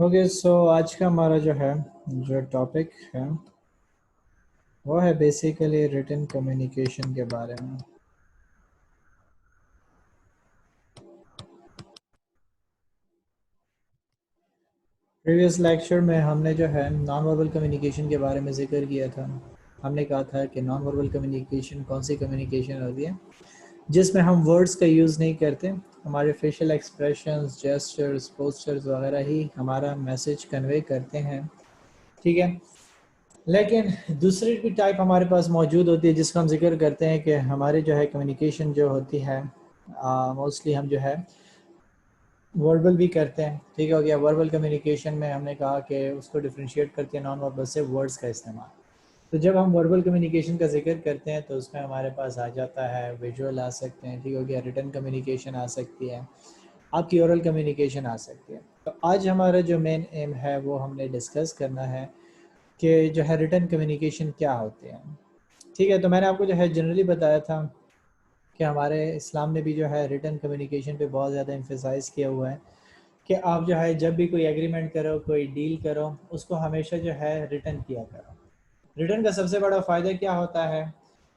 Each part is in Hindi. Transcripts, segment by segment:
ओके सो आज का हमारा जो टॉपिक है वो है बेसिकली रिटन कम्युनिकेशन के बारे में। प्रीवियस लेक्चर में हमने जो है नॉन वर्बल कम्युनिकेशन के बारे में ज़िक्र किया था। हमने कहा था कि नॉन वर्बल कम्युनिकेशन कौन सी कम्युनिकेशन होती है जिसमें हम वर्ड्स का यूज़ नहीं करते, हमारे फेशियल एक्सप्रेशंस, जेस्चर्स, पोस्चर्स वगैरह ही हमारा मैसेज कन्वे करते हैं। ठीक है, लेकिन दूसरी भी टाइप हमारे पास मौजूद होती है जिसका हम जिक्र करते हैं कि हमारे जो है कम्युनिकेशन जो होती है मोस्टली हम जो है वर्बल भी करते हैं। ठीक हो गया, वर्बल कम्युनिकेशन में हमने कहा कि उसको डिफ्रेंशिएट करती है नॉन वर्बल से वर्ड्स का इस्तेमाल। तो जब हम वर्बल कम्युनिकेशन का जिक्र करते हैं तो उसमें हमारे पास आ जाता है विजुअल आ सकते हैं, ठीक हो गया, रिटन कम्युनिकेशन आ सकती है, आपकी ओरल कम्युनिकेशन आ सकती है। तो आज हमारा जो मेन एम है वो हमने डिस्कस करना है कि जो है रिटन कम्युनिकेशन क्या होते हैं। ठीक है, तो मैंने आपको जो है जनरली बताया था कि हमारे इस्लाम ने भी जो है रिटन कम्युनिकेशन पे बहुत ज़्यादा एम्फेसाइज़ किया हुआ है कि आप जो है जब भी कोई एग्रीमेंट करो, कोई डील करो, उसको हमेशा जो है रिटन किया करो। रिटर्न का सबसे बड़ा फ़ायदा क्या होता है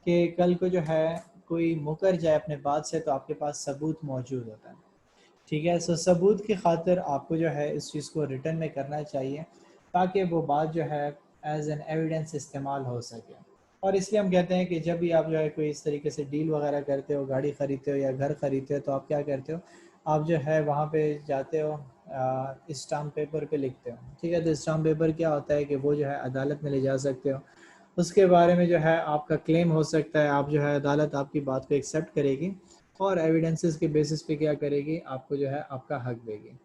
कि कल को जो है कोई मुकर जाए अपने बात से तो आपके पास सबूत मौजूद होता है। ठीक है, सो सबूत की खातिर आपको जो है इस चीज़ को रिटर्न में करना चाहिए ताकि वो बात जो है एज एन एविडेंस इस्तेमाल हो सके। और इसलिए हम कहते हैं कि जब भी आप जो है कोई इस तरीके से डील वगैरह करते हो, गाड़ी ख़रीदते हो या घर ख़रीदते हो, तो आप क्या करते हो, आप जो है वहाँ पे जाते हो, स्टाम्प पेपर पे लिखते हो। ठीक है, तो स्टाम्प पेपर क्या होता है कि वो जो है अदालत में ले जा सकते हो, उसके बारे में जो है आपका क्लेम हो सकता है, आप जो है अदालत आपकी बात को एक्सेप्ट करेगी और एविडेंसेस के बेसिस पे क्या करेगी, आपको जो है आपका हक देगी।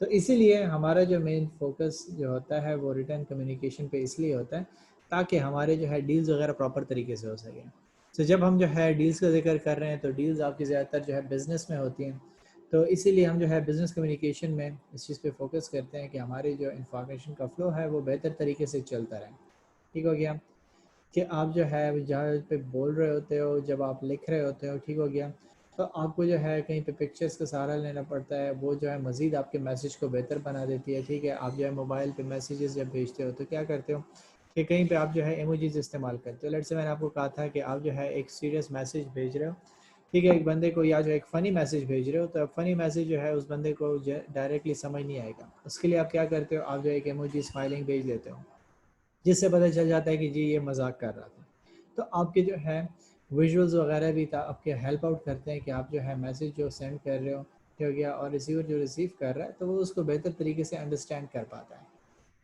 तो इसीलिए हमारा जो मेन फोकस जो होता है वो रिटर्न कम्युनिकेशन पे इसलिए होता है ताकि हमारे जो है डील्स वगैरह प्रॉपर तरीके से हो सके। तो जब हम जो है डील्स का जिक्र कर रहे हैं तो डील्स आपकी ज़्यादातर जो है बिज़नेस में होती हैं, तो इसीलिए हम जो है बिज़नेस कम्युनिकेशन में इस चीज़ पे फोकस करते हैं कि हमारी जो इंफॉर्मेशन का फ़्लो है वो बेहतर तरीके से चलता रहे। ठीक हो गया, कि आप जो है जहाँ पे बोल रहे होते हो, जब आप लिख रहे होते हो, ठीक हो गया, तो आपको जो है कहीं पे पिक्चर्स का सहारा लेना पड़ता है, वो जो है मज़ीद आपके मैसेज को बेहतर बना देती है। ठीक है, आप जो है मोबाइल पे मैसेजेस जब भेजते हो तो क्या करते हो कि कहीं पे आप जो है इमोजीज इस्तेमाल करते हो। लेट्स से मैंने आपको कहा था कि आप जो है एक सीरियस मैसेज भेज रहे हो, ठीक है, एक बंदे को, या जो एक फ़नी मैसेज भेज रहे हो, तो फ़नी मैसेज जो है उस बंदे को डायरेक्टली समझ नहीं आएगा। उसके लिए आप क्या करते हो, आप जो एक इमोजी स्माइलिंग भेज देते हो जिससे पता चल जाता है कि जी ये मजाक कर रहा था। तो आपके जो है विजुअल्स वगैरह भी था आपके हेल्प आउट करते हैं कि आप जो है मैसेज जो सेंड कर रहे हो, ठीक हो गया, और रिसीवर जो रिसीव कर रहा है तो वो उसको बेहतर तरीके से अंडरस्टैंड कर पाता है।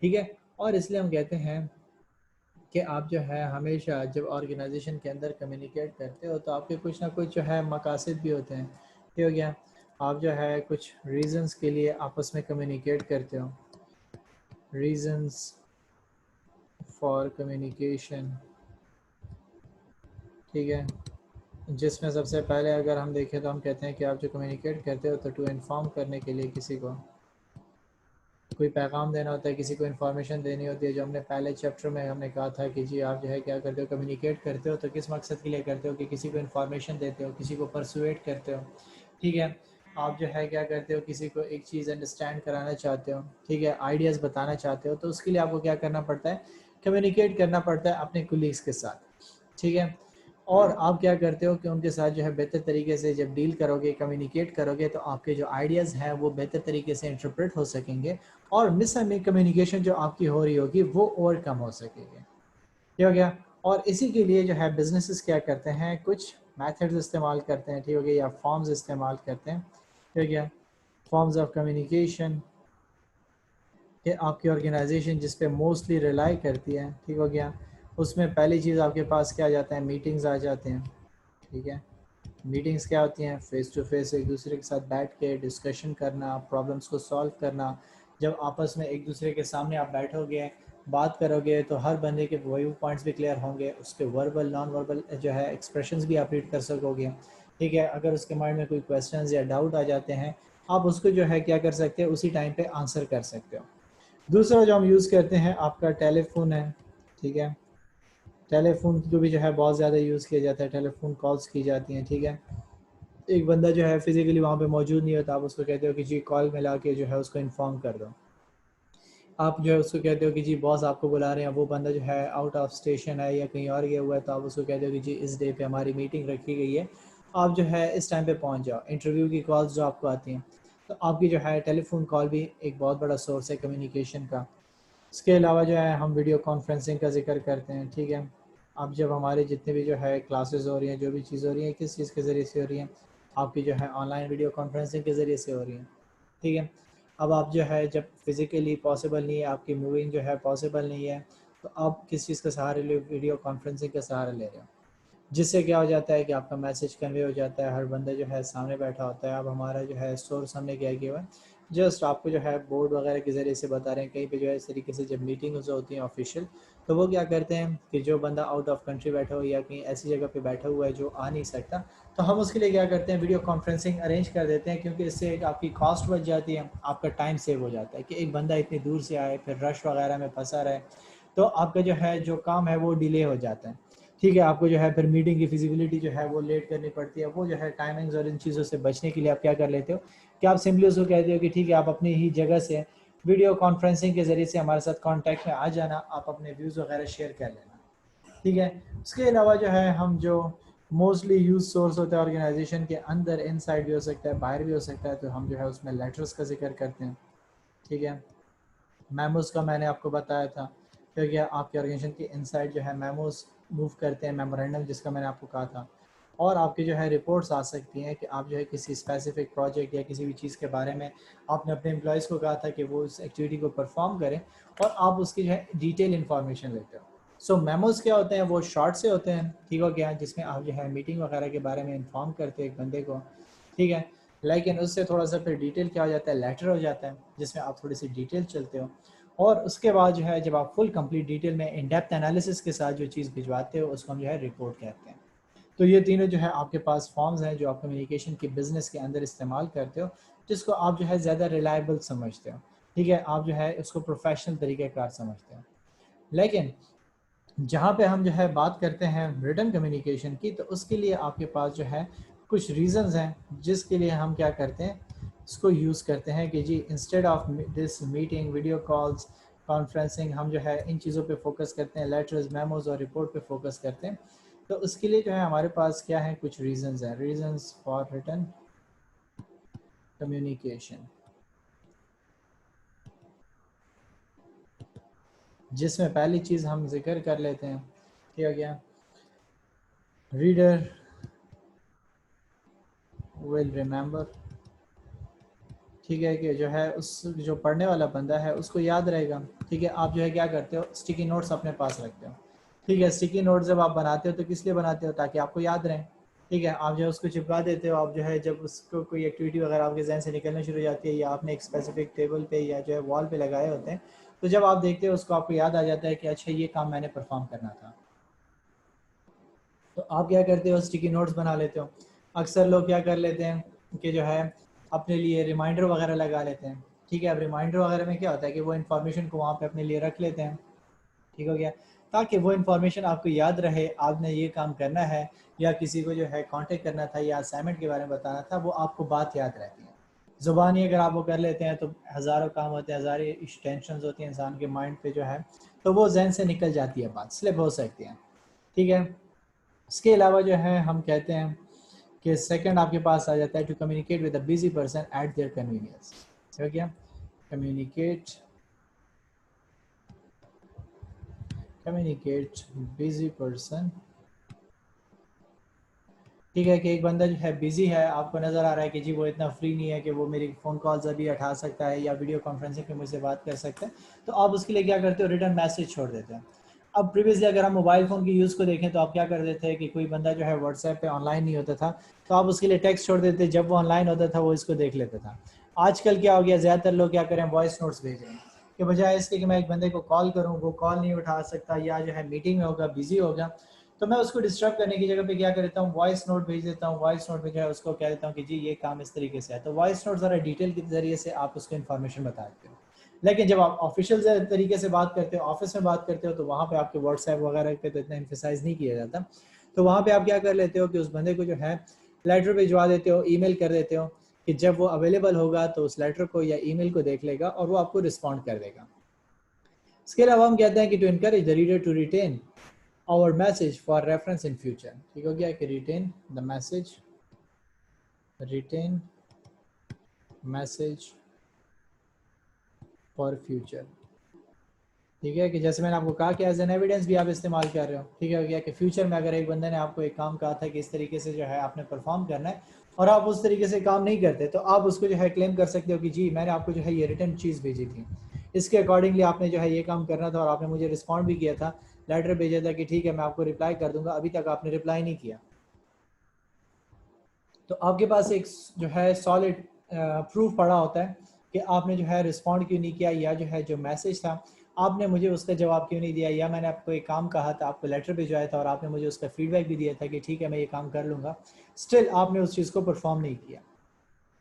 ठीक है, और इसलिए हम कहते हैं कि आप जो है हमेशा जब ऑर्गेनाइजेशन के अंदर कम्युनिकेट करते हो तो आपके कुछ ना कुछ जो है मकासद भी होते हैं। ठीक हो गया, आप जो है कुछ रीजंस के लिए आपस में कम्युनिकेट करते हो, रीजंस फॉर कम्युनिकेशन। ठीक है, जिसमें सबसे पहले अगर हम देखें तो हम कहते हैं कि आप जो कम्युनिकेट करते हो तो टू इन्फॉर्म करने के लिए, किसी को कोई पैगाम देना होता है, किसी को इन्फॉर्मेशन देनी होती है। जो हमने पहले चैप्टर में हमने कहा था कि जी आप जो है क्या करते हो, कम्युनिकेट करते हो तो किस मकसद के लिए करते हो, कि किसी को इन्फॉर्मेशन देते हो, किसी को परसुएट करते हो। ठीक है, आप जो है क्या करते हो, किसी को एक चीज़ अंडरस्टैंड कराना चाहते हो, ठीक है, आइडियाज़ बताना चाहते हो, तो उसके लिए आपको क्या करना पड़ता है, कम्युनिकेट करना पड़ता है अपने कुलीग्स के साथ। ठीक है, और आप क्या करते हो कि उनके साथ जो है बेहतर तरीके से जब डील करोगे, कम्युनिकेट करोगे, तो आपके जो आइडियाज़ हैं वो बेहतर तरीके से इंटरप्रेट हो सकेंगे और मिस कम्युनिकेशन जो आपकी हो रही होगी वो ओवरकम हो सकेगी। ठीक हो गया, और इसी के लिए जो है बिजनेसेस क्या करते हैं, कुछ मेथड्स इस्तेमाल करते हैं, ठीक हो गया, या फॉर्म्स इस्तेमाल करते हैं। ठीक हो गया, फॉर्म्स ऑफ कम्युनिकेशन कि आपकी ऑर्गेनाइजेशन जिस पे मोस्टली रिलाई करती है। ठीक हो गया, उसमें पहली चीज़ आपके पास क्या आ जाता है, मीटिंग्स आ जाते हैं। ठीक है, मीटिंग्स क्या होती हैं, फेस टू फेस एक दूसरे के साथ बैठ के डिस्कशन करना, प्रॉब्लम्स को सॉल्व करना। जब आपस में एक दूसरे के सामने आप बैठोगे, बात करोगे, तो हर बंदे के व्यू पॉइंट्स भी क्लियर होंगे, उसके वर्बल नॉन वर्बल जो है एक्सप्रेशंस भी आप रीड कर सकोगे। ठीक है, अगर उसके माइंड में कोई क्वेश्चंस या डाउट आ जाते हैं, आप उसको जो है क्या कर सकते हो, उसी टाइम पे आंसर कर सकते हो। दूसरा जो हम यूज़ करते हैं आपका टेलीफोन है। ठीक है, टेलीफोन को भी जो है बहुत ज़्यादा यूज़ किया जाता है, टेलीफोन कॉल्स की जाती हैं। ठीक है, एक बंदा जो है फिजिकली वहाँ पे मौजूद नहीं होता, आप उसको कहते हो कि जी कॉल मिला के जो है उसको इन्फॉर्म कर दो। आप जो है उसको कहते हो कि जी बॉस आपको बुला रहे हैं, वो बंदा जो है आउट ऑफ स्टेशन है या कहीं और गया हुआ है, तो आप उसको कहते हो कि जी इस डे पे हमारी मीटिंग रखी गई है, आप जो है इस टाइम पे पहुंच जाओ। इंटरव्यू की कॉल्स जो आपको आती हैं, तो आपकी जो है टेलीफोन कॉल भी एक बहुत बड़ा सोर्स है कम्युनिकेशन का। इसके अलावा जो है हम वीडियो कॉन्फ्रेंसिंग का जिक्र करते हैं, ठीक है। अब जब हमारे जितने भी जो है क्लासेस हो रही हैं, जो भी चीज़ हो रही है, किस चीज़ के ज़रिए से हो रही हैं, आपकी जो है ऑनलाइन वीडियो कॉन्फ्रेंसिंग के ज़रिए से हो रही हैं, ठीक है। अब आप जो है जब फिज़िकली पॉसिबल नहीं है, आपकी मूविंग जो है पॉसिबल नहीं है, तो आप किस चीज़ का सहारा ले, वीडियो कॉन्फ्रेंसिंग का सहारा ले रहे हो, जिससे क्या हो जाता है कि आपका मैसेज कन्वे हो जाता है, हर बंदा जो है सामने बैठा होता है। अब हमारा जो है सोर्स हमने क्या किया हुआ है, जस्ट आपको जो है बोर्ड वगैरह के ज़रिए से बता रहे हैं। कहीं पे जो है इस तरीके से जब मीटिंग्स होती हैं ऑफिशियल, तो वो क्या करते हैं कि जो बंदा आउट ऑफ कंट्री बैठा हो या कहीं ऐसी जगह पे बैठा हुआ है जो आ नहीं सकता, तो हम उसके लिए क्या करते हैं, वीडियो कॉन्फ्रेंसिंग अरेंज कर देते हैं, क्योंकि इससे एक आपकी कॉस्ट बच जाती है, आपका टाइम सेव हो जाता है कि एक बंदा इतनी दूर से आए फिर रश वगैरह में फंसा रहे, तो आपका जो है जो काम है वो डिले हो जाता है, ठीक है। आपको जो है फिर मीटिंग की फिजिबिलिटी जो है वो लेट करनी पड़ती है, वो जो है टाइमिंग्स और इन चीज़ों से बचने के लिए आप क्या कर लेते हो कि आप सिंपली उसको कहते हो कि ठीक है आप अपनी ही जगह से वीडियो कॉन्फ्रेंसिंग के ज़रिए से हमारे साथ कांटेक्ट में आ जाना, आप अपने व्यूज़ वगैरह शेयर कर लेना, ठीक है। उसके अलावा जो है हम जो मोस्टली यूज सोर्स होता है ऑर्गेनाइजेशन के अंदर, इनसाइड भी हो सकता है, बाहर भी हो सकता है, तो हम जो है उसमें लेटर्स का जिक्र करते हैं, ठीक है। मेमोज का मैंने आपको बताया था, क्योंकि आपके ऑर्गेनाइजेशन के इनसाइड जो है मेमोज मूव करते हैं, मेमोरेंडम जिसका मैंने आपको कहा था। और आपकी जो है रिपोर्ट्स आ सकती हैं कि आप जो है किसी स्पेसिफिक प्रोजेक्ट या किसी भी चीज़ के बारे में आपने अपने एम्प्लॉयज़ को कहा था कि वो उस एक्टिविटी को परफॉर्म करें, और आप उसकी जो है डिटेल इन्फॉर्मेशन लेते हो। सो मेमोज क्या होते हैं, वो शॉर्ट से होते हैं, ठीक हो गया, जिसमें आप जो है मीटिंग वगैरह के बारे में इन्फॉर्म करते हो एक बंदे को, ठीक है। लेकिन उससे थोड़ा सा फिर डिटेल क्या हो जाता है, लेटर हो जाता है, जिसमें आप थोड़ी सी डिटेल चलते हो। और उसके बाद जो है जब आप फुल कंप्लीट डिटेल में इन डेप्थ एनालिसिस के साथ जो चीज़ भिजवाते हो, उसको हम जो है रिपोर्ट कहते हैं। तो ये तीनों जो है आपके पास फॉर्म्स हैं जो आप कम्युनिकेशन के बिजनेस के अंदर इस्तेमाल करते हो, जिसको आप जो है ज़्यादा रिलायबल समझते हो, ठीक है। आप जो है उसको प्रोफेशनल तरीक़ेकार समझते हो। लेकिन जहाँ पे हम जो है बात करते हैं रिटन कम्युनिकेशन की, तो उसके लिए आपके पास जो है कुछ रीजंस हैं जिसके लिए हम क्या करते हैं, इसको यूज़ करते हैं कि जी instead of this meeting, video calls, conferencing, हम जो है इन चीज़ों पे फोकस करते हैं, लेटर्स, मेमोज और रिपोर्ट पे फोकस करते हैं। तो उसके लिए जो है हमारे पास क्या है, कुछ रीजंस हैं, रीजंस फॉर रिटन कम्युनिकेशन, जिसमें पहली चीज़ हम जिक्र कर लेते हैं, ठीक है क्या, रीडर विल रिमेंबर, ठीक है, कि जो है उस जो पढ़ने वाला बंदा है उसको याद रहेगा, ठीक है। आप जो है क्या करते हो, स्टिकी नोट्स अपने पास रखते हो, ठीक है। स्टिकी नोट्स जब आप बनाते हो तो किस लिए बनाते हो, ताकि आपको याद रहे, ठीक है। आप जो है उसको चिपका देते हो, आप जो है जब उसको कोई एक्टिविटी वगैरह आपके जहन से निकलना शुरू हो जाती है, या आपने एक स्पेसिफिक टेबल पे या जो है वॉल पे लगाए होते हैं, तो जब आप देखते हो उसको आपको याद आ जाता है कि अच्छा ये काम मैंने परफॉर्म करना था। तो आप क्या करते हो, स्टिकी नोट्स बना लेते हो। अक्सर लोग क्या कर लेते हैं कि जो है अपने लिए रिमाइंडर वगैरह लगा लेते हैं, ठीक है। अब रिमाइंडर वगैरह में क्या होता है कि वो इन्फॉर्मेशन को वहाँ पे अपने लिए रख लेते हैं, ठीक हो गया, ताकि वो इन्फॉर्मेशन आपको याद रहे, आपने ये काम करना है या किसी को जो है कांटेक्ट करना था या असाइनमेंट के बारे में बताना था, वो आपको बात याद रहती है। ज़ुबानी अगर आप वो कर लेते हैं तो हज़ारों काम होते हैं, हज़ारे टेंशन होती हैं इंसान के माइंड पे जो है, तो वो जहन से निकल जाती है, बात स्लिप हो सकती है, ठीक है। इसके अलावा जो है हम कहते हैं कि सेकंड आपके पास आ जाता है, to communicate with a busy person at their convenience, हो गया, कम्युनिकेट, कम्युनिकेट बिजी पर्सन, ठीक है। कि एक बंदा जो है बिजी है, आपको नज़र आ रहा है कि जी वो इतना फ्री नहीं है कि वो मेरी फ़ोन कॉल्स अभी उठा सकता है या वीडियो कॉन्फ्रेंसिंग पे मुझसे बात कर सकता है, तो आप उसके लिए क्या करते हो, रिटर्न मैसेज छोड़ देते हैं। अब प्रीवियसली अगर हम मोबाइल फ़ोन की यूज़ को देखें तो आप क्या कर देते हैं कि कोई बंदा जो है व्हाट्सएप पे ऑनलाइन नहीं होता था, तो आप उसके लिए टेक्स्ट छोड़ देते, जब वो ऑनलाइन होता था वो इसको देख लेता था। आजकल क्या हो गया, ज़्यादातर लोग क्या करें, वॉइस नोट्स भेज रहे हैं, कि बजाय इसके कि मैं एक बंदे को कॉल करूँ, वो कॉल नहीं उठा सकता या जो है मीटिंग में होगा, बिजी होगा, तो मैं उसको डिस्टर्ब करने की जगह पे क्या करता हूँ, वॉइस नोट भेज देता हूँ। वॉइस नोट में जो है उसको कह देता हूँ कि जी ये काम इस तरीके से है, तो वॉइस नोट ज़रा डिटेल के जरिए से आप उसको इन्फॉर्मेशन बता देते हो। लेकिन जब आप ऑफिशियल तरीके से बात करते हो, ऑफिस में बात करते हो, तो वहाँ पे आपके व्हाट्सएप वगैरह पे तो इतना एम्फेसाइज नहीं किया जाता, तो वहाँ पे आप क्या कर लेते हो कि उस बंदे को जो है लेटर भिजवा देते हो, ईमेल कर देते हो, कि जब वो अवेलेबल होगा तो उस लेटर को या ईमेल को देख लेगा और वो आपको रिस्पॉन्ड कर देगा। इसके अलावा हम कहते हैं कि to encourage the reader to retain our message for reference in future. ठीक हो गया कि retain the message, retain message for future. ठीक है कि जैसे मैंने आपको कहा कि एज एन एविडेंस भी आप इस्तेमाल कर रहे हो। ठीक है गया कि फ्यूचर में अगर एक बंदे ने आपको एक काम कहा था कि इस तरीके से जो है आपने परफॉर्म करना है और आप उस तरीके से काम नहीं करते, तो आप उसको जो है क्लेम कर सकते हो कि जी मैंने आपको जो है ये रिटर्न चीज़ भेजी थी, इसके अकॉर्डिंगली आपने जो है ये काम करना था और आपने मुझे रिस्पॉन्ड भी किया था, लेटर भेजा था कि ठीक है मैं आपको रिप्लाई कर दूंगा, अभी तक आपने रिप्लाई नहीं किया। तो आपके पास एक जो है सॉलिड प्रूफ पड़ा होता है कि आपने जो है रिस्पॉन्ड क्यों नहीं किया, या जो है जो मैसेज था आपने मुझे उसका जवाब क्यों नहीं दिया, या मैंने आपको एक काम कहा था, आपको लेटर भिजवाया था और आपने मुझे उसका फीडबैक भी दिया था कि ठीक है मैं ये काम कर लूँगा, स्टिल आपने उस चीज़ को परफॉर्म नहीं किया।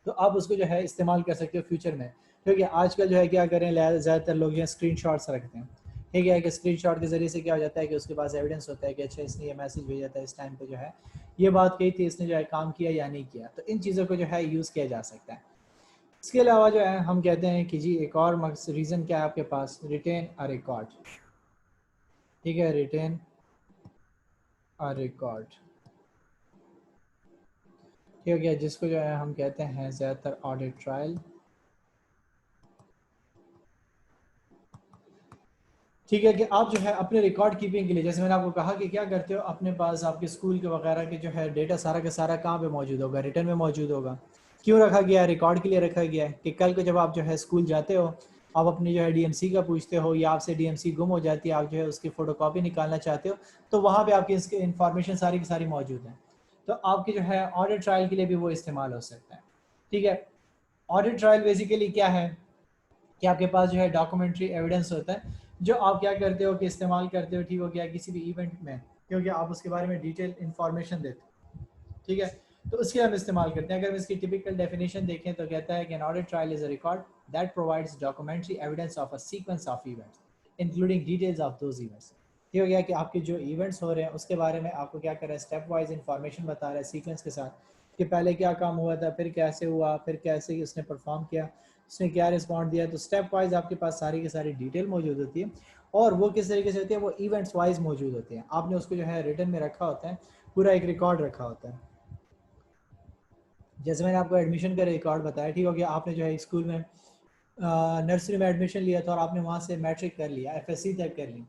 तो आप उसको जो है इस्तेमाल कर सकते हो फ्यूचर में। क्योंकि आजकल जो है क्या करें, ज़्यादातर लोग जो है स्क्रीन शॉट्स रखते हैं। ठीक है कि स्क्रीन शॉट के ज़रिए से क्या हो जाता है कि उसके पास एविडेंस होता है कि अच्छा इसने ये मैसेज भेजा था इस टाइम पे, जो है ये बात कही थी, इसने जो है काम किया या नहीं किया। तो इन चीज़ों को जो है यूज़ किया जा सकता है। इसके अलावा जो है हम कहते हैं कि जी एक और रीज़न क्या है आपके पास, रिटेन अ रिकॉर्ड। ठीक है, रिटेन अ रिकॉर्ड। ठीक हो गया, जिसको जो है हम कहते हैं ज़्यादातर ऑडिट ट्रायल। ठीक है कि आप जो है अपने रिकॉर्ड कीपिंग के लिए, जैसे मैंने आपको कहा कि क्या करते हो, अपने पास आपके स्कूल के वगैरह के जो है डेटा सारा का सारा कहाँ पे मौजूद होगा, रिटर्न में मौजूद होगा। क्यों रखा गया है, रिकॉर्ड के लिए रखा गया है कि कल को जब आप जो है स्कूल जाते हो, आप अपनी जो है डीएमसी का पूछते हो या आपसे डीएमसी गुम हो जाती है, आप जो है उसकी फ़ोटोकॉपी निकालना चाहते हो, तो वहाँ पर आपकी इसकी इंफॉर्मेशन सारी की सारी मौजूद है। तो आपके जो है ऑडिट ट्रायल के लिए भी वो इस्तेमाल हो सकता है। ठीक है, ऑडिट ट्रायल बेसिकली क्या है कि आपके पास जो है डॉक्यूमेंट्री एविडेंस होता है जो आप क्या करते हो कि इस्तेमाल करते हो। ठीक हो गया, किसी भी इवेंट में क्योंकि आप उसके बारे में डिटेल इंफॉर्मेशन देते हो। ठीक है, तो उसके हम इस्तेमाल करते हैं। अगर हम इसकी टिपिकल डेफिनेशन देखें तो कहता है कि an audit trial is a record that provides documentary evidence of a sequence of events including details of those events. ठीक हो गया कि आपके जो इवेंट्स हो रहे हैं उसके बारे में आपको क्या कर रहा है, स्टेप वाइज इंफॉर्मेशन बता रहा है सीक्वेंस के साथ कि पहले क्या काम हुआ था, फिर कैसे हुआ, फिर कैसे उसने परफॉर्म किया, उसने क्या रिस्पॉन्ड दिया। तो स्टेप वाइज आपके पास सारी की सारी डिटेल मौजूद होती है और वो किस तरीके से होती है, वो इवेंट्स वाइज मौजूद होते हैं। आपने उसको जो है रिटर्न में रखा होता है, पूरा एक रिकॉर्ड रखा होता है। जैसे मैंने आपको एडमिशन का रिकॉर्ड बताया। ठीक हो गया, आपने जो है स्कूल में नर्सरी में एडमिशन लिया था और आपने वहाँ से मैट्रिक कर लिया, एफएससी तक कर ली,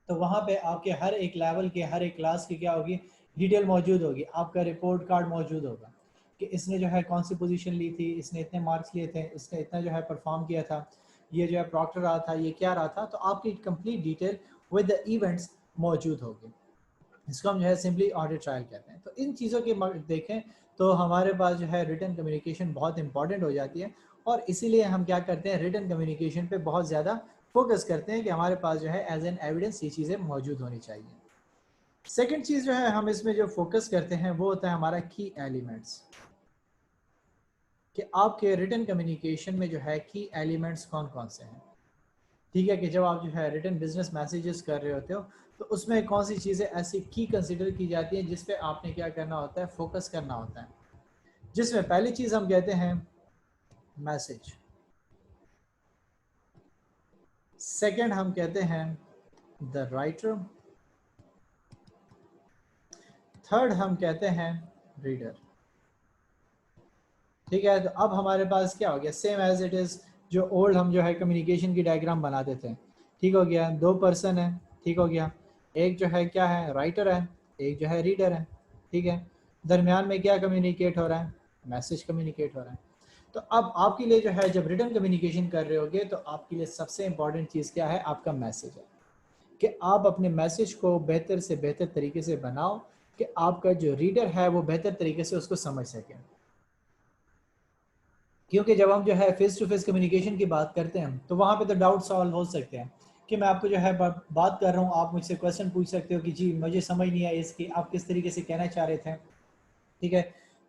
तो वहाँ पे आपके हर एक लेवल के हर एक क्लास की क्या होगी, डिटेल मौजूद होगी। आपका रिपोर्ट कार्ड मौजूद होगा कि इसने जो है कौन सी पोजीशन ली थी, इसने इतने मार्क्स लिए थे, इसने इतना जो है परफॉर्म किया था, ये जो है प्रॉक्टर रहा था, ये क्या रहा था। तो आपकी complete detail with the events मौजूद होगी। इसको हम जो है सिंपली ऑडिट ट्रायल कहते हैं। तो इन चीज़ों के देखें तो हमारे पास जो है रिटन कम्युनिकेशन बहुत इंपॉर्टेंट हो जाती है और इसीलिए हम क्या करते हैं, रिटन कम्युनिकेशन पे बहुत ज़्यादा फोकस करते हैं कि हमारे पास जो है एज एन एविडेंस ये चीज़ें मौजूद होनी चाहिए। सेकेंड चीज़ जो है हम इसमें जो फोकस करते हैं वो होता है हमारा की एलिमेंट्स, कि आपके रिटन कम्युनिकेशन में जो है की एलिमेंट्स कौन कौन से हैं। ठीक है कि जब आप जो है रिटन बिजनेस मैसेजेस कर रहे होते हो तो उसमें कौन सी चीज़ें ऐसी की कंसिडर की जाती हैं जिस पे आपने क्या करना होता है, फोकस करना होता है। जिसमें पहली चीज़ हम कहते हैं मैसेज, सेकंड हम कहते हैं द राइटर, थर्ड हम कहते हैं रीडर। ठीक है, तो अब हमारे पास क्या हो गया, सेम एज इट इज़ जो ओल्ड हम जो है कम्युनिकेशन की डायग्राम बनाते थे। ठीक हो गया, दो पर्सन है। ठीक हो गया, एक जो है क्या है, राइटर है, एक जो है रीडर है। ठीक है, दरमियान में क्या कम्युनिकेट हो रहा है, मैसेज कम्युनिकेट हो रहा है। तो अब आपके लिए जो है जब रिटर्न कम्युनिकेशन कर रहे होगे तो आपके लिए सबसे इंपॉर्टेंट चीज़ क्या है, आपका मैसेज है कि आप अपने मैसेज को बेहतर से बेहतर तरीके से बनाओ कि आपका जो रीडर है वो बेहतर तरीके से उसको समझ सके। क्योंकि जब हम जो है फेस टू फेस कम्युनिकेशन की बात करते हैं तो वहाँ पे तो डाउट सॉल्व हो सकते हैं कि मैं आपको जो है बात कर रहा हूँ, आप मुझसे क्वेश्चन पूछ सकते हो कि जी मुझे समझ नहीं आई इसकी, आप किस तरीके से कहना चाह रहे थे। ठीक है,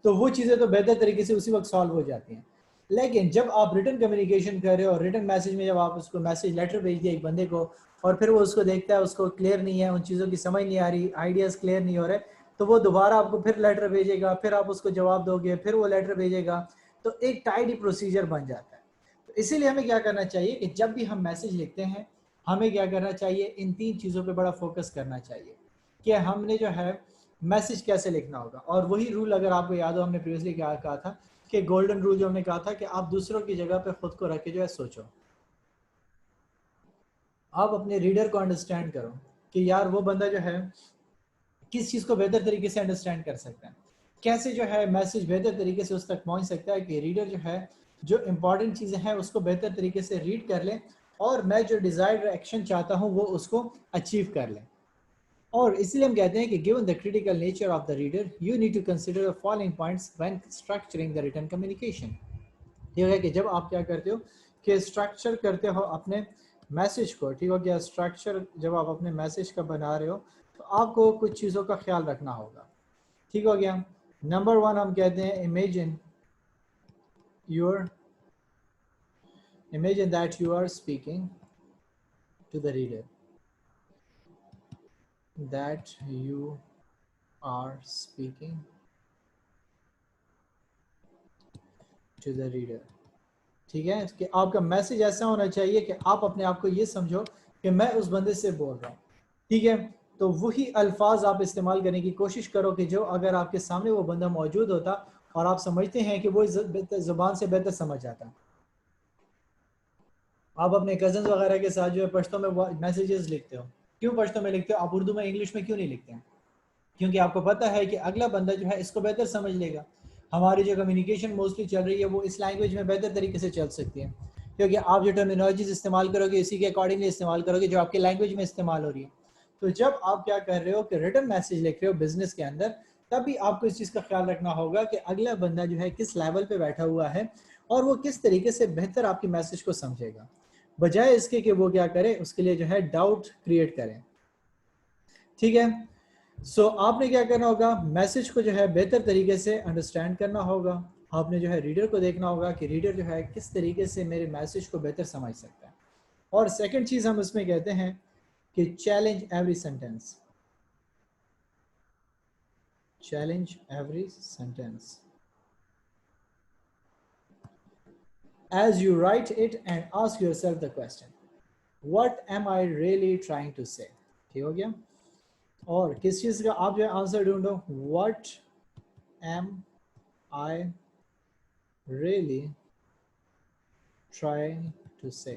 तो वो चीज़ें तो बेहतर तरीके से उसी वक्त सॉल्व हो जाती हैं। लेकिन जब आप रिटर्न कम्युनिकेशन कर रहे हो, रिटर्न मैसेज में जब आप उसको मैसेज लेटर भेज दिया एक बंदे को और फिर वो उसको देखता है, उसको क्लियर नहीं है, उन चीज़ों की समझ नहीं आ रही, आइडियाज़ क्लियर नहीं हो रहे, तो वो दोबारा आपको फिर लेटर भेजेगा, फिर आप उसको जवाब दोगे, फिर वो लेटर भेजेगा। तो एक टाइडी प्रोसीजर बन जाता है। तो इसीलिए हमें क्या करना चाहिए कि जब भी हम मैसेज लिखते हैं हमें क्या करना चाहिए, इन 3 चीज़ों पे बड़ा फोकस करना चाहिए कि हमने जो है मैसेज कैसे लिखना होगा। और वही रूल अगर आपको याद हो, हमने प्रीवियसली क्या कहा था कि गोल्डन रूल जो हमने कहा था कि आप दूसरों की जगह पे खुद को रख के जो है सोचो, आप अपने रीडर को अंडरस्टैंड करो कि यार वो बंदा जो है किस चीज़ को बेहतर तरीके से अंडरस्टैंड कर सकता है, कैसे जो है मैसेज बेहतर तरीके से उस तक पहुंच सकता है कि रीडर जो है जो इंपॉर्टेंट चीज़ें हैं उसको बेहतर तरीके से रीड कर ले और मैं जो डिज़ायर्ड एक्शन चाहता हूँ वो उसको अचीव कर ले। और इसलिए हम कहते हैं कि given the critical nature of the reader you need to consider the following points when structuring the written communication. ये है कि जब आप क्या करते हो कि स्ट्रक्चर करते हो अपने मैसेज को, ठीक हो गया, स्ट्रक्चर जब आप अपने मैसेज का बना रहे हो तो आपको कुछ चीज़ों का ख्याल रखना होगा, ठीक हो गया। नंबर 1 हम कहते हैं your imagine that you are speaking to the reader, that you are speaking to the reader, ठीक है, कि आपका मैसेज ऐसा होना चाहिए कि आप अपने आप को ये समझो कि मैं उस बंदे से बोल रहा हूँ, ठीक है। तो वही अल्फाज आप इस्तेमाल करने की कोशिश करो कि जो अगर आपके सामने वो बंदा मौजूद होता और आप समझते हैं कि वो इस ज़ुबान से बेहतर समझ आता। आप अपने कजन्स वगैरह के साथ जो है पश्तो में मैसेजेस लिखते हो, क्यों पश्तो में लिखते हो, आप उर्दू में इंग्लिश में क्यों नहीं लिखते हैं? क्योंकि आपको पता है कि अगला बंदा जो है इसको बेहतर समझ लेगा। हमारी जो कम्युनिकेशन मोस्टली चल रही है वो इस लैंग्वेज में बेहतर तरीके से चल सकती है, क्योंकि आप जो टर्मिनोलॉजीज इस्तेमाल करोगे इसी के अकॉर्डिंगली इस्तेमाल करोगे जो आपके लैंग्वेज में इस्तेमाल हो रही है। तो जब आप क्या कर रहे हो कि रिटर्न मैसेज लिख रहे हो बिजनेस के अंदर, तब भी आपको इस चीज़ का ख्याल रखना होगा कि अगला बंदा जो है किस लेवल पे बैठा हुआ है और वो किस तरीके से बेहतर आपकी मैसेज को समझेगा, बजाय इसके कि वो क्या करे उसके लिए जो है डाउट क्रिएट करें, ठीक है। आपने क्या करना होगा, मैसेज को जो है बेहतर तरीके से अंडरस्टैंड करना होगा। आपने जो है रीडर को देखना होगा कि रीडर जो है किस तरीके से मेरे मैसेज को बेहतर समझ सकता है। और सेकंड चीज हम उसमें कहते हैं कि challenge every sentence, challenge every sentence as you write it and ask yourself the question, what am I really trying to say? ठीक हो गया। और किस चीज का आप जो है आंसर ढूंढो, what am I really trying to say,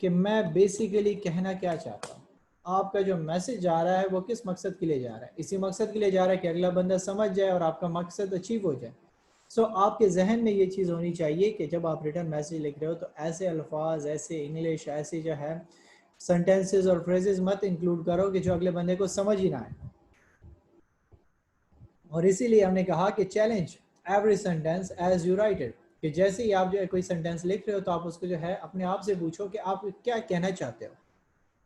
कि मैं बेसिकली कहना क्या चाहता हूँ। आपका जो मैसेज जा रहा है वो किस मकसद के लिए जा रहा है, इसी मकसद के लिए जा रहा है कि अगला बंदा समझ जाए और आपका मकसद अचीव हो जाए। आपके जहन में ये चीज़ होनी चाहिए कि जब आप रिटर्न मैसेज लिख रहे हो तो ऐसे अल्फाज, ऐसे इंग्लिश, ऐसे जो है सेंटेंसेस और फ्रेजेस मत इंक्लूड करो कि जो अगले बंदे को समझ ही ना आए। और इसीलिए हमने कहा कि challenge every sentence as you write it, कि जैसे ही आप जो है कोई सेंटेंस लिख रहे हो तो आप उसको जो है अपने आप से पूछो कि आप क्या कहना चाहते हो,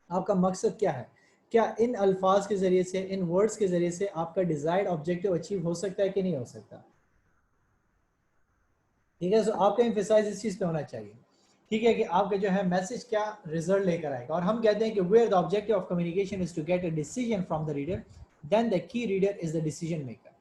आपका मकसद क्या है, क्या इन अल्फाज के ज़रिए से, इन वर्ड्स के ज़रिए से आपका डिज़ायर्ड ऑब्जेक्टिव अचीव हो सकता है कि नहीं हो सकता, ठीक है। आपका एम्फेसाइज इस चीज़ पे होना चाहिए, ठीक है, कि आपका जो है मैसेज क्या रिजल्ट लेकर आएगा। और हम कहते हैं कि where the objective of communication is to get a decision from the reader, then the key reader is the decision maker,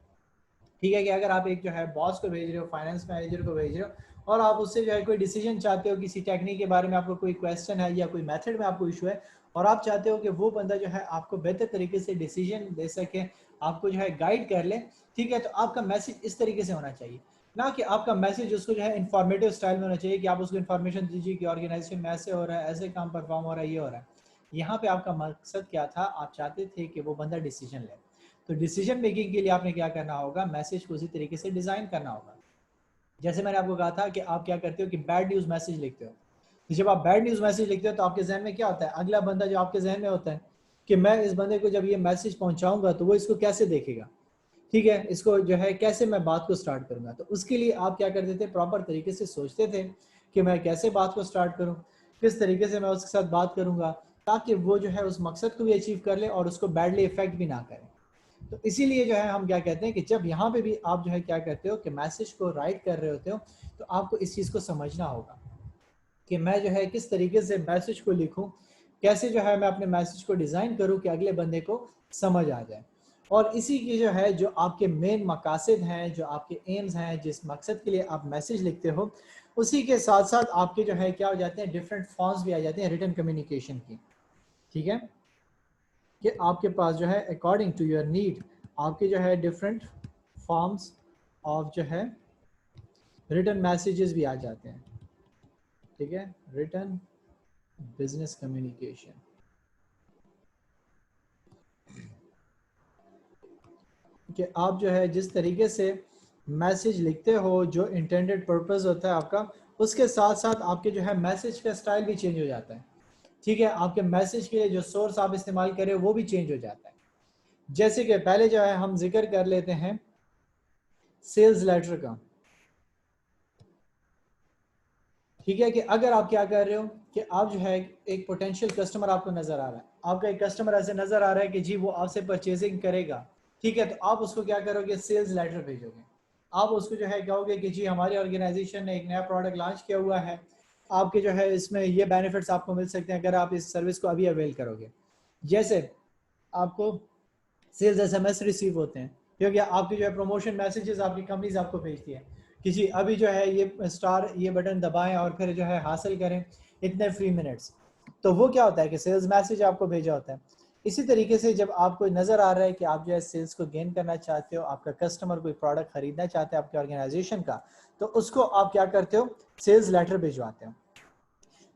ठीक है। कि अगर आप एक जो है बॉस को भेज रहे हो, फाइनेंस मैनेजर को भेज रहे हो और आप उससे जो है कोई डिसीजन चाहते हो, किसी टेक्निक के बारे में आपको कोई क्वेश्चन है या कोई मेथड में आपको इशू है और आप चाहते हो कि वो बंदा जो है आपको बेहतर तरीके से डिसीजन दे सके, आपको जो है गाइड कर ले, ठीक है, तो आपका मैसेज इस तरीके से होना चाहिए, ना कि आपका मैसेज उसको जो है इंफॉर्मेटिव स्टाइल में होना चाहिए कि आप उसको इन्फॉर्मेशन दीजिए कि ऑर्गेनाइजेशन में ऐसे हो रहा है, ऐसे काम परफॉर्म हो रहा है, ये हो रहा है। यहाँ पे आपका मकसद क्या था, आप चाहते थे कि वो बंदा डिसीजन ले। तो डिसीजन मेकिंग के लिए आपने क्या करना होगा, मैसेज को उसी तरीके से डिजाइन करना होगा। जैसे मैंने आपको कहा था कि आप क्या करते हो कि बैड न्यूज मैसेज लिखते हो, तो जब आप बैड न्यूज मैसेज लिखते हो तो आपके जहन में क्या होता है, अगला बंदा जो आपके जहन में होता है कि मैं इस बंदे को जब ये मैसेज पहुंचाऊंगा तो वो इसको कैसे देखेगा, ठीक है, इसको जो है कैसे मैं बात को स्टार्ट करूंगा। तो उसके लिए आप क्या करते थे, प्रॉपर तरीके से सोचते थे कि मैं कैसे बात को स्टार्ट करूं, किस तरीके से मैं उसके साथ बात करूंगा ताकि वो जो है उस मकसद को भी अचीव कर ले और उसको बैडली इफेक्ट भी ना करे। तो इसीलिए जो है हम क्या कहते हैं कि जब यहाँ पे भी आप जो है क्या करते हो कि मैसेज को राइट कर रहे होते हो तो आपको इस चीज़ को समझना होगा कि मैं जो है किस तरीके से मैसेज को लिखूं, कैसे जो है मैं अपने मैसेज को डिज़ाइन करूं कि अगले बंदे को समझ आ जाए। और इसी की जो है जो आपके मेन मकासद हैं, जो आपके एम्स हैं, जिस मकसद के लिए आप मैसेज लिखते हो, उसी के साथ साथ आपके जो है क्या हो जाते हैं, डिफरेंट फॉर्म्स भी आ जाते हैं रिटन कम्युनिकेशन की। ठीक है, कि आपके पास जो है अकॉर्डिंग टू योर नीड आपके जो है डिफरेंट फॉर्म्स ऑफ जो है रिटन मैसेजेस भी आ जाते हैं। ठीक है, रिटन बिजनेस कम्युनिकेशन, कि आप जो है जिस तरीके से मैसेज लिखते हो, जो इंटेंडेड पर्पस होता है आपका, उसके साथ साथ आपके जो है मैसेज का स्टाइल भी चेंज हो जाता है। ठीक है, आपके मैसेज के लिए जो सोर्स आप इस्तेमाल करें वो भी चेंज हो जाता है। जैसे कि पहले जो है हम जिक्र कर लेते हैं सेल्स लेटर का। ठीक है, कि अगर आप क्या कर रहे हो कि आप जो है एक पोटेंशियल कस्टमर आपको नजर आ रहा है, आपका एक कस्टमर ऐसे नजर आ रहा है कि जी वो आपसे परचेजिंग करेगा। ठीक है, तो आप उसको क्या करोगे, सेल्स लेटर भेजोगे। आप उसको जो है कहोगे कि जी हमारी ऑर्गेनाइजेशन ने एक नया प्रोडक्ट लॉन्च किया हुआ है, आपके जो है इसमें ये बेनिफिट्स आपको मिल सकते हैं अगर आप इस सर्विस को अभी अवेल करोगे। जैसे आपको सेल्स एसएमएस रिसीव होते हैं, क्योंकि आपके जो है प्रमोशन मैसेजेस आपकी कंपनीज आपको भेजती है कि जी अभी जो है ये स्टार ये बटन दबाएं और फिर जो है हासिल करें इतने फ्री मिनट्स। तो वो क्या होता है कि सेल्स मैसेज आपको भेजा होता है। इसी तरीके से जब आपको नज़र आ रहा है कि आप जो है सेल्स को गेन करना चाहते हो, आपका कस्टमर कोई प्रोडक्ट खरीदना चाहते हैं आपके ऑर्गेनाइजेशन का, तो उसको आप क्या करते हो, सेल्स लेटर भिजवाते हो।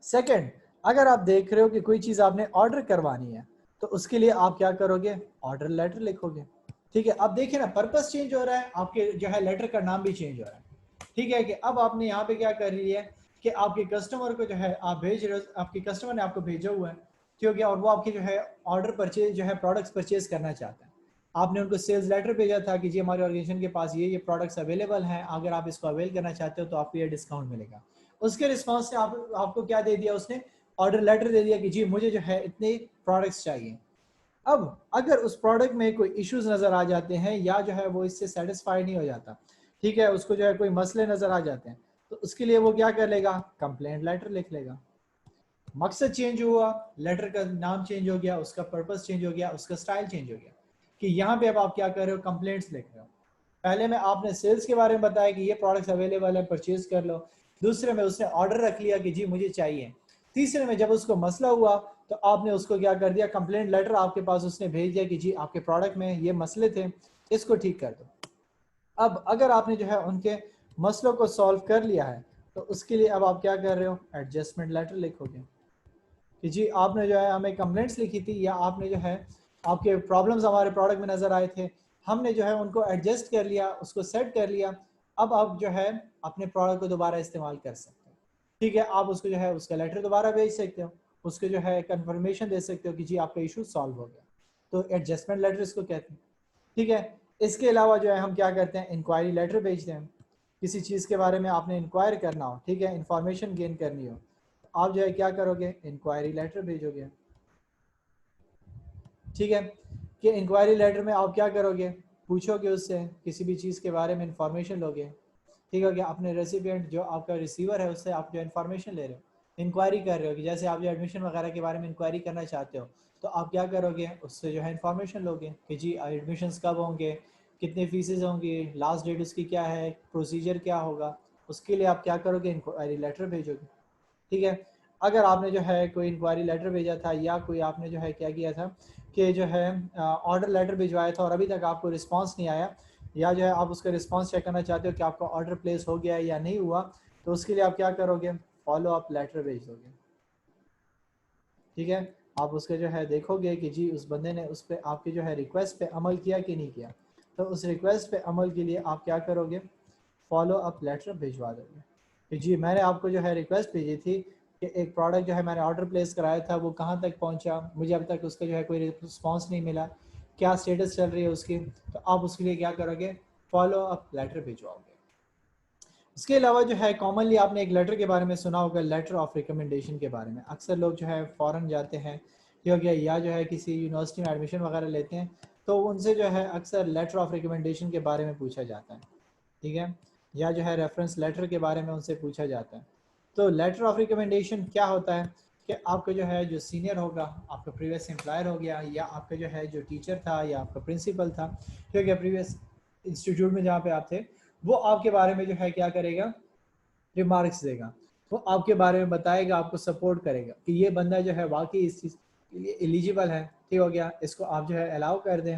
सेकंड, अगर आप देख रहे हो कि कोई चीज़ आपने ऑर्डर करवानी है, तो उसके लिए आप क्या करोगे, ऑर्डर लेटर लिखोगे। ठीक है, अब देखिए ना पर्पस चेंज हो रहा है, आपके जो है लेटर का नाम भी चेंज हो रहा है। ठीक है, कि अब आपने यहाँ पे क्या कर रही है कि आपके कस्टमर को जो है आप भेज रहे हो, आपके कस्टमर ने आपको भेजा हुआ है, ठीक है, और वो आपके जो है ऑर्डर परचेज जो है प्रोडक्ट्स परचेज करना चाहता है। आपने उनको सेल्स लेटर भेजा था कि जी हमारे ऑर्गेनाइजेशन के पास ये प्रोडक्ट्स अवेलेबल हैं, अगर आप इसको अवेल करना चाहते हो तो आपको ये डिस्काउंट मिलेगा। उसके रिस्पॉन्स से आपको क्या दे दिया उसने, ऑर्डर लेटर दे दिया कि जी मुझे जो है इतने प्रोडक्ट्स चाहिए। अब अगर उस प्रोडक्ट में कोई इश्यूज नजर आ जाते हैं या जो है वो इससे सेटिस्फाई नहीं हो जाता, ठीक है, उसको जो है कोई मसले नजर आ जाते हैं, तो उसके लिए वो क्या कर लेगा, कंप्लेंट लेटर लिख लेगा। मकसद चेंज हुआ, लेटर का नाम चेंज हो गया, उसका पर्पस चेंज हो गया, उसका स्टाइल चेंज हो गया, कि यहाँ पे अब आप क्या कर रहे हो, कंप्लेंट्स लिख रहे हो। पहले में आपने सेल्स के बारे में बताया कि ये प्रोडक्ट्स अवेलेबल है, परचेज कर लो। दूसरे में उसने ऑर्डर रख लिया कि जी मुझे चाहिए। तीसरे में जब उसको मसला हुआ तो आपने उसको क्या कर दिया, कंप्लेंट लेटर आपके पास उसने भेज दिया कि जी आपके प्रोडक्ट में ये मसले थे, इसको ठीक कर दो। अब अगर आपने जो है उनके मसलों को सॉल्व कर लिया है, तो उसके लिए अब आप क्या कर रहे हो, एडजस्टमेंट लेटर लिखोगे कि जी आपने जो है हमें कंप्लेंट्स लिखी थी, या आपने जो है आपके प्रॉब्लम्स हमारे प्रोडक्ट में नज़र आए थे, हमने जो है उनको एडजस्ट कर लिया, उसको सेट कर लिया। अब आप जो है अपने प्रोडक्ट को दोबारा इस्तेमाल कर सकते हो। ठीक है, आप उसको जो है उसका लेटर दोबारा भेज सकते हो, उसको जो है कंफर्मेशन दे सकते हो कि जी आपका इशू सॉल्व हो गया। तो एडजस्टमेंट लेटर इसको कहते हैं। ठीक है, इसके अलावा जो है हम क्या करते हैं, इंक्वायरी लेटर भेजते हैं। किसी चीज़ के बारे में आपने इंक्वायर करना हो, ठीक है, इंफॉर्मेशन गेन करनी हो, आप जो है क्या करोगे, इंक्वायरी लेटर भेजोगे। ठीक है, कि इंक्वायरी लेटर में आप क्या करोगे, पूछोगे उससे किसी भी चीज़ के बारे में इंफॉर्मेशन लोगे। ठीक है, कि अपने रेसिपिएंट जो आपका रिसीवर है उससे आप जो इन्फॉर्मेशन ले रहे हो, इंक्वायरी कर रहे हो, कि जैसे आप जो एडमिशन वगैरह के बारे में इंक्वायरी करना चाहते हो, तो आप क्या करोगे, उससे जो है इन्फॉर्मेशन लोगे कि जी एडमिशन्स कब होंगे, कितनी फीसेज होंगी, लास्ट डेट उसकी क्या है, प्रोसीजर क्या होगा। उसके लिए आप क्या करोगे, इंक्वायरी लेटर भेजोगे। ठीक है, अगर आपने जो है कोई इंक्वायरी लेटर भेजा था, या कोई आपने जो है क्या किया था कि जो है ऑर्डर लेटर भिजवाया था और अभी तक आपको रिस्पांस नहीं आया, या जो है आप उसका रिस्पांस चेक करना चाहते हो कि आपका ऑर्डर प्लेस हो गया है या नहीं हुआ, तो उसके लिए आप क्या करोगे, फॉलो अप लेटर भेज दोगे। ठीक है, आप उसके जो है देखोगे कि जी उस बंदे ने उस पर आपके जो है रिक्वेस्ट पे अमल किया कि नहीं किया, तो उस रिक्वेस्ट पे अमल के लिए आप क्या करोगे, फॉलो अप लेटर भिजवा दोगे कि जी मैंने आपको जो है रिक्वेस्ट भेजी थी कि एक प्रोडक्ट जो है मैंने ऑर्डर प्लेस कराया था वो कहाँ तक पहुँचा, मुझे अब तक उसका जो है कोई रिस्पॉन्स नहीं मिला, क्या स्टेटस चल रही है उसकी, तो आप उसके लिए क्या करोगे, फॉलो अप लेटर भिजवाओगे। इसके अलावा जो है कॉमनली आपने एक लेटर के बारे में सुना होगा, लेटर ऑफ रिकमेंडेशन के बारे में। अक्सर लोग जो है फ़ॉरेन जाते हैं या जो है किसी यूनिवर्सिटी में एडमिशन वगैरह लेते हैं, तो उनसे जो है अक्सर लेटर ऑफ रिकमेंडेशन के बारे में पूछा जाता है। ठीक है, या जो है रेफरेंस लेटर के बारे में उनसे पूछा जाता है। तो लेटर ऑफ रिकमेंडेशन क्या होता है कि आपका जो है जो सीनियर होगा, आपका प्रीवियस एम्प्लॉयर हो गया, या आपका जो है जो टीचर था या आपका प्रिंसिपल था, ठीक है, प्रीवियस इंस्टीट्यूट में जहाँ पे आप थे, वो आपके बारे में जो है क्या करेगा, रिमार्क्स देगा, वो आपके बारे में बताएगा, आपको सपोर्ट करेगा कि ये बंदा जो है वाकई इस चीज़ के लिए एलिजिबल है, ठीक हो गया, इसको आप जो है अलाउ कर दें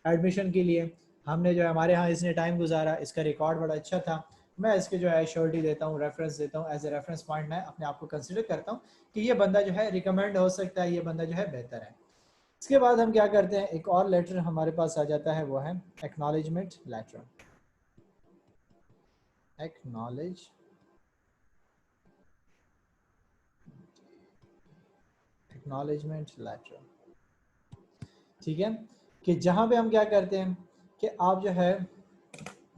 एडमिशन के लिए। हमने जो है हमारे यहाँ इसने टाइम गुजारा, इसका रिकॉर्ड बड़ा अच्छा था, मैं इसके जो है श्योरिटी देता हूँ, रेफरेंस देता हूँ, एज ए रेफरेंस पॉइंट मैं अपने आप को कंसिडर करता हूँ कि ये बंदा जो है रिकमेंड हो सकता है, ये बंदा जो है बेहतर है। इसके बाद हम क्या करते हैं, एक और लेटर हमारे पास आ जाता है, वो है acknowledgement letter. Acknowledge acknowledgement letter, ठीक है, कि जहाँ पे हम क्या करते हैं कि आप जो है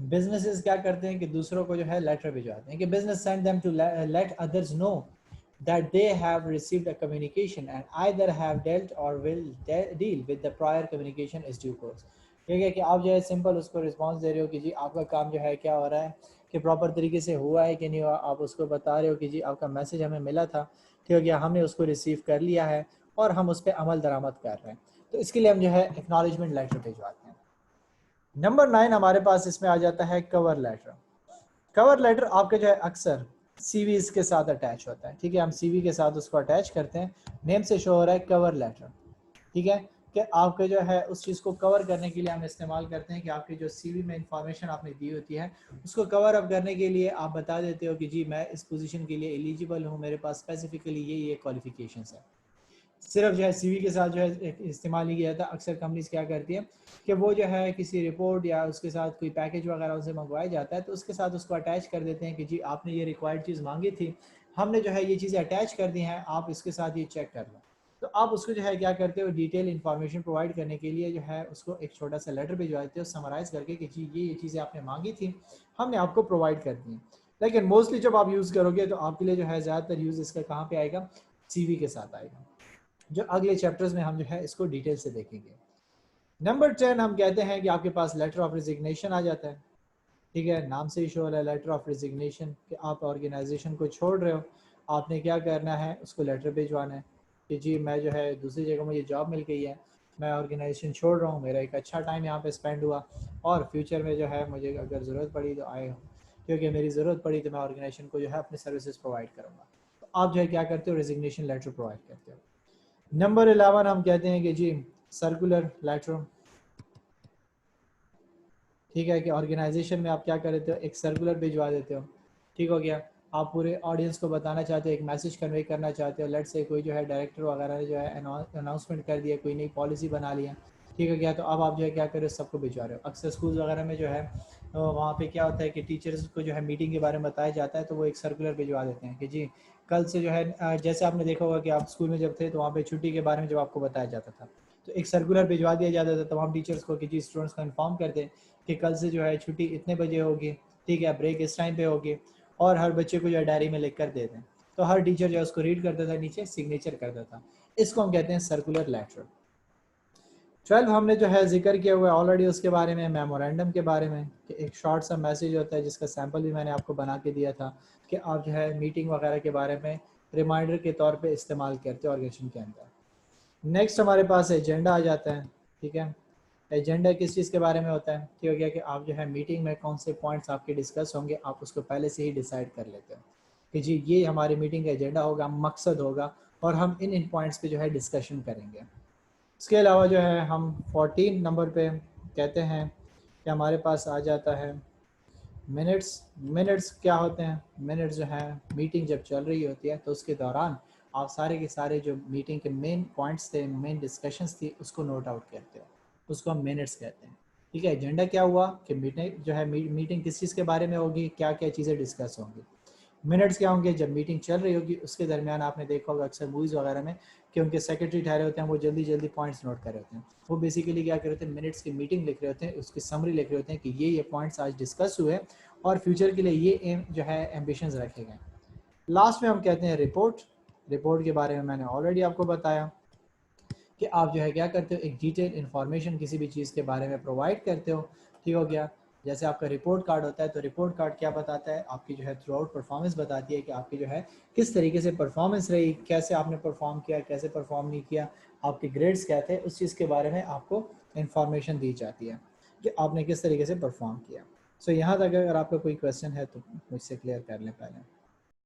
बिजनेसेस क्या करते हैं कि दूसरों को जो है लेटर भिजवाते हैं कि business send them to let others know that they have received a communication and either have dealt or will deal with the prior communication is due course। ठीक है कि आप जो है सिंपल उसको रिस्पांस दे रहे हो कि जी आपका काम जो है क्या हो रहा है, कि प्रॉपर तरीके से हुआ है कि नहीं हुआ, आप उसको बता रहे हो कि जी आपका मैसेज हमें मिला था, ठीक हो गया, हमने उसको रिसीव कर लिया है और हम उस पर अमल दरामद कर रहे हैं। तो इसके लिए हम जो है एक्नॉलेजमेंट लेटर भिजवाते हैं। नंबर 9 हमारे पास इसमें आ जाता है कवर लेटर। कवर लेटर आपके जो है अक्सर सीवी इसके साथ अटैच होता है, ठीक है, हम सीवी के साथ उसको अटैच करते हैं, नेम से शो हो रहा है कवर लेटर, ठीक है, कि आपके जो है उस चीज़ को कवर करने के लिए हम इस्तेमाल करते हैं कि आपकी जो सीवी में इंफॉर्मेशन आपने दी होती है उसको कवर अप करने के लिए आप बता देते हो कि जी मैं इस पोजीशन के लिए एलिजिबल हूँ, मेरे पास स्पेसिफिकली ये क्वालिफिकेशंस है। सिर्फ जो है सीवी के साथ जो है इस्तेमाल नहीं किया जाता, अक्सर कंपनीज क्या करती है कि वो जो है किसी रिपोर्ट या उसके साथ कोई पैकेज वगैरह उनसे मंगवाया जाता है तो उसके साथ उसको अटैच कर देते हैं कि जी आपने ये रिक्वायर्ड चीज़ मांगी थी, हमने जो है ये चीज़ें अटैच कर दी हैं, आप इसके साथ ये चेक कर लो। तो आप उसको जो है क्या करते हो, डिटेल इन्फॉर्मेशन प्रोवाइड करने के लिए जो है उसको एक छोटा सा लेटर भिजवाते हो समराइज करके कि जी ये चीज़ें आपने मांगी थी, हमने आपको प्रोवाइड कर दी। लेकिन मोस्टली जब आप यूज़ करोगे तो आपके लिए जो है ज़्यादातर यूज़ इसका कहाँ पे आएगा, सीवी के साथ आएगा, जो अगले चैप्टर्स में हम जो है इसको डिटेल से देखेंगे। नंबर 10 हम कहते हैं कि आपके पास लेटर ऑफ रिजिग्नेशन आ जाता है, ठीक है, नाम से ही शो है लेटर ऑफ रिजिग्नेशन कि आप ऑर्गेनाइजेशन को छोड़ रहे हो, आपने क्या करना है उसको लेटर भिजवाना है कि जी मैं जो है दूसरी जगह मुझे जॉब मिल गई है, मैं ऑर्गेनाइजेशन छोड़ रहा हूँ, मेरा एक अच्छा टाइम यहाँ पे स्पेंड हुआ और फ्यूचर में जो है मुझे अगर ज़रूरत पड़ी तो आए हो, क्योंकि मेरी ज़रूरत पड़ी तो मैं ऑर्गेनाइजेशन को जो है अपनी सर्विसेज प्रोवाइड करूँगा। तो आप जो है क्या करते हो, रेजिग्नेशन लेटर प्रोवाइड करते हो। नंबर 11 हम कहते हैं कि जी सर्कुलर लेटर, ठीक है, कि ऑर्गेनाइजेशन में आप क्या कर देते हो, एक सर्कुलर भिजवा देते हो, ठीक हो गया, आप पूरे ऑडियंस को बताना चाहते हो, एक मैसेज कन्वे करना चाहते हो, लेट से कोई जो है डायरेक्टर वगैरह ने जो है अनाउंसमेंट कर दिया, कोई नई पॉलिसी बना लिया, ठीक है गया, तो अब आप जो है क्या कर रहे हो, सबको भिजवा रहे हो। अक्सर स्कूल वगैरह में जो है वहाँ पे क्या होता है कि टीचर्स को जो है मीटिंग के बारे में बताया जाता है तो वो एक सर्कुलर भिजवा देते हैं कि जी कल से जो है जैसे आपने देखा होगा कि आप स्कूल में जब थे तो वहाँ पे छुट्टी के बारे में जब आपको बताया जाता था तो एक सर्कुलर भिजवा दिया जाता था तमाम टीचर्स को कि जी स्टूडेंट्स को इन्फॉर्म कर दें कि कल से जो है छुट्टी इतने बजे होगी, ठीक है, ब्रेक इस टाइम पे होगी, और हर बच्चे को जो है डायरी में लिख कर दे दें। तो हर टीचर जो है उसको रीड करता था, नीचे सिग्नेचर करता था। इसको हम कहते हैं सर्कुलर लेटर। 12 हमने जो है जिक्र किया हुआ है ऑलरेडी उसके बारे में, मेमोरेंडम के बारे में, कि एक शॉर्ट सा मैसेज होता है जिसका सैम्पल भी मैंने आपको बना के दिया था कि आप जो है मीटिंग वगैरह के बारे में रिमाइंडर के तौर पे इस्तेमाल करते हो ऑर्गेनाइजेशन के अंदर। नेक्स्ट हमारे पास एजेंडा आ जाता है, ठीक है, एजेंडा किस चीज़ के बारे में होता है, ठीक हो गया, कि आप जो है मीटिंग में कौन से पॉइंट्स आपके डिस्कस होंगे आप उसको पहले से ही डिसाइड कर लेते हो कि जी ये हमारी मीटिंग का एजेंडा होगा, मकसद होगा और हम इन पॉइंट्स पे जो है डिस्कशन करेंगे। इसके अलावा जो है हम 14 नंबर पे कहते हैं कि हमारे पास आ जाता है मिनट्स। मिनट्स क्या होते हैं, मिनट्स जो है मीटिंग जब चल रही होती है तो उसके दौरान आप सारे के सारे जो मीटिंग के मेन पॉइंट्स थे, मेन डिस्कशंस थी, उसको नोट आउट करते हो, उसको हम मिनट्स कहते हैं। ठीक है, एजेंडा क्या हुआ कि मीटिंग जो है मीटिंग किस चीज़ के बारे में होगी, क्या क्या चीज़ें डिस्कस होंगी। मिनट्स क्या होंगे, जब मीटिंग चल रही होगी उसके दरमियान आपने देखा होगा अक्सर मूवीज़ वगैरह में कि उनके सेक्रेटरी ठहरे होते हैं, वो जल्दी जल्दी पॉइंट्स नोट कर रहे होते हैं, वो बेसिकली क्या कर रहे होते हैं, मिनट्स की मीटिंग लिख रहे होते हैं, उसकी समरी लिख रहे होते हैं कि ये पॉइंट्स आज डिस्कस हुए और फ्यूचर के लिए ये एम जो है एम्बिशंस रखे गए। लास्ट में हम कहते हैं रिपोर्ट। रिपोर्ट के बारे में मैंने ऑलरेडी आपको बताया कि आप जो है क्या करते हो, एक डिटेल इन्फॉर्मेशन किसी भी चीज़ के बारे में प्रोवाइड करते हो, ठीक हो गया। जैसे आपका रिपोर्ट कार्ड होता है तो रिपोर्ट कार्ड क्या बताता है, आपकी जो है थ्रू आउट परफॉर्मेंस बताती है कि आपकी जो है किस तरीके से परफॉर्मेंस रही, कैसे आपने परफॉर्म किया, कैसे परफॉर्म नहीं किया, आपके ग्रेड्स क्या थे, उस चीज़ के बारे में आपको इन्फॉर्मेशन दी जाती है कि आपने किस तरीके से परफॉर्म किया। सो यहाँ तक अगर आपका कोई क्वेश्चन है तो मुझसे क्लियर कर लें पहले।